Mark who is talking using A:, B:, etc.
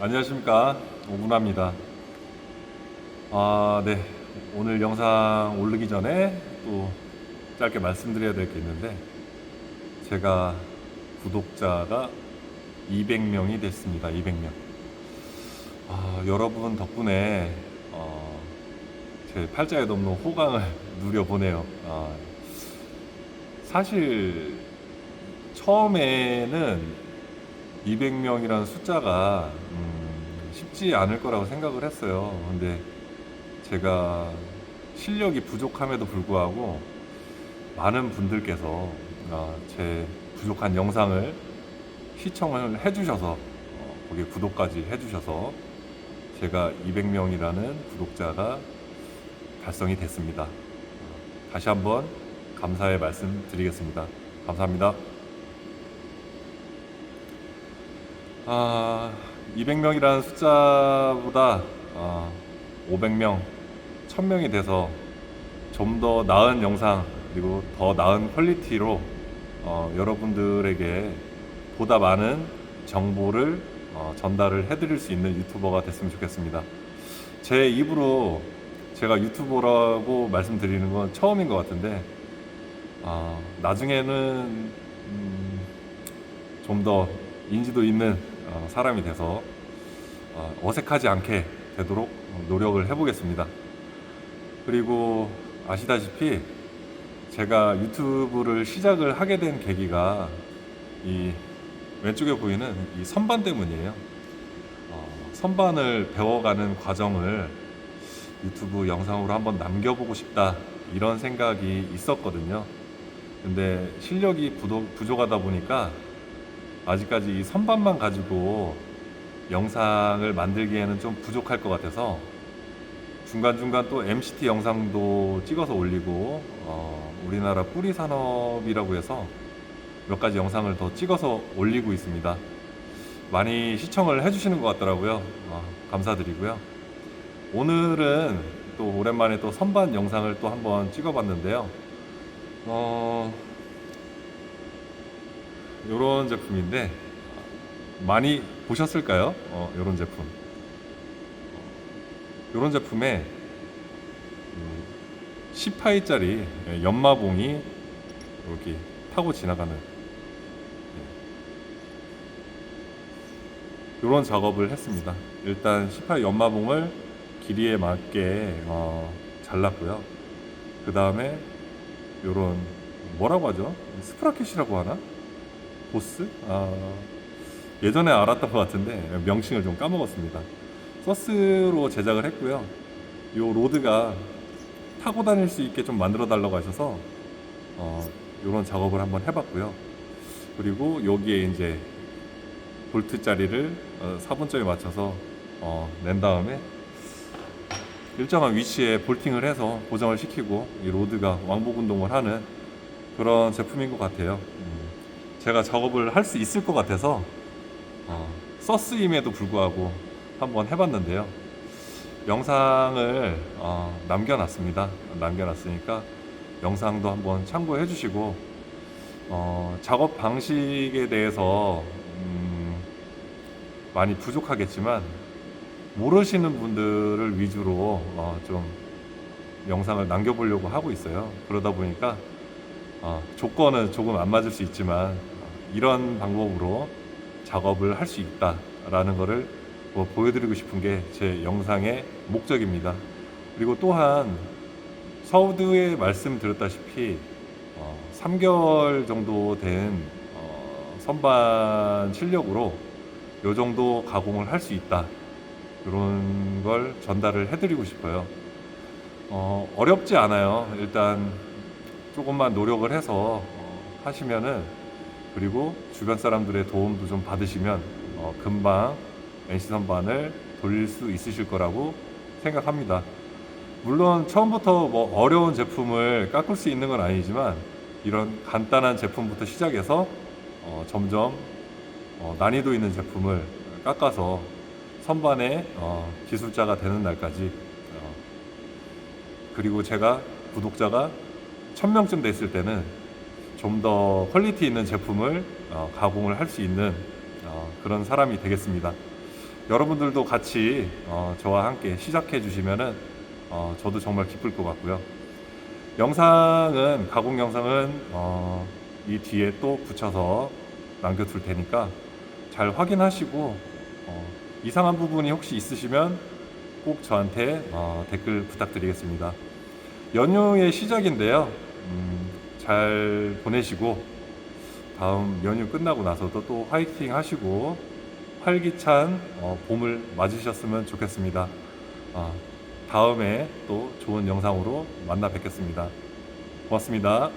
A: 안녕하십니까, 오분합니다. 네. 오늘 영상 올리기 전에 또 짧게 말씀드려야 될 게 있는데, 제가 구독자가 200명이 됐습니다. 200명. 여러분 덕분에 제 팔자에 넘는 호강을 누려보네요. 사실 처음에는 200명이라는 숫자가 쉽지 않을 거라고 생각을 했어요. 근데 제가 실력이 부족함에도 불구하고 많은 분들께서 제 부족한 영상을 시청을 해주셔서 거기에 구독까지 해주셔서 제가 200명이라는 구독자가 달성이 됐습니다. 다시 한번 감사의 말씀 드리겠습니다. 감사합니다. 200명이라는 숫자보다 500명, 1000명이 돼서 좀 더 나은 영상 그리고 더 나은 퀄리티로 여러분들에게 보다 많은 정보를 전달을 해드릴 수 있는 유튜버가 됐으면 좋겠습니다. 제 입으로 제가 유튜버라고 말씀드리는 건 처음인 것 같은데 나중에는 좀 더 인지도 있는 사람이 돼서 어색하지 않게 되도록 노력을 해보겠습니다. 그리고 아시다시피 제가 유튜브를 시작을 하게 된 계기가 이 왼쪽에 보이는 이 선반 때문이에요. 선반을 배워가는 과정을 유튜브 영상으로 한번 남겨보고 싶다, 이런 생각이 있었거든요. 근데 실력이 부족하다 보니까 아직까지 이 선반만 가지고 영상을 만들기에는 좀 부족할 것 같아서 중간중간 또 MCT 영상도 찍어서 올리고 우리나라 뿌리 산업이라고 해서 몇 가지 영상을 더 찍어서 올리고 있습니다. 많이 시청을 해주시는 것 같더라고요. 감사드리고요. 오늘은 또 오랜만에 또 선반 영상을 또 한번 찍어봤는데요. 요런 제품인데 많이 보셨을까요? 요런 제품. 요런 제품에 10파이짜리 연마봉이 이렇게 타고 지나가는 요런 작업을 했습니다. 일단 10파 연마봉을 길이에 맞게 잘랐고요. 그 다음에 요런 뭐라고 하죠? 스프라켓이라고 하나? 보스? 예전에 알았던 것 같은데 명칭을 좀 까먹었습니다. 서스로 제작을 했고요. 요 로드가 타고 다닐 수 있게 좀 만들어 달라고 하셔서 요런 작업을 한번 해봤고요. 그리고 여기에 이제 볼트 자리를 4분점에 맞춰서 낸 다음에 일정한 위치에 볼팅을 해서 고정을 시키고 이 로드가 왕복 운동을 하는 그런 제품인 것 같아요. 제가 작업을 할 수 있을 것 같아서 서스임에도 불구하고 한번 해봤는데요. 영상을 남겨놨습니다. 남겨놨으니까 영상도 한번 참고해 주시고 작업 방식에 대해서 많이 부족하겠지만 모르시는 분들을 위주로 좀 영상을 남겨보려고 하고 있어요. 그러다 보니까 조건은 조금 안 맞을 수 있지만 이런 방법으로 작업을 할 수 있다라는 거를 보여드리고 싶은 게 제 영상의 목적입니다. 그리고 또한 서두에 말씀드렸다시피 3개월 정도 된 선반 실력으로 요 정도 가공을 할 수 있다, 이런 걸 전달을 해드리고 싶어요. 어렵지 않아요. 일단 조금만 노력을 해서 하시면은, 그리고 주변 사람들의 도움도 좀 받으시면 금방 NC 선반을 돌릴 수 있으실 거라고 생각합니다. 물론 처음부터 뭐 어려운 제품을 깎을 수 있는 건 아니지만 이런 간단한 제품부터 시작해서 점점 난이도 있는 제품을 깎아서 선반의 기술자가 되는 날까지, 그리고 제가 구독자가 1000명쯤 됐을 때는 좀 더 퀄리티 있는 제품을 가공을 할 수 있는 그런 사람이 되겠습니다. 여러분들도 같이 저와 함께 시작해 주시면은 저도 정말 기쁠 것 같고요. 영상은 가공 영상은 이 뒤에 또 붙여서 남겨둘 테니까 잘 확인하시고 이상한 부분이 혹시 있으시면 꼭 저한테 댓글 부탁드리겠습니다. 연휴의 시작인데요. 잘 보내시고 다음 연휴 끝나고 나서도 또 화이팅 하시고 활기찬 봄을 맞으셨으면 좋겠습니다. 다음에 또 좋은 영상으로 만나 뵙겠습니다. 고맙습니다.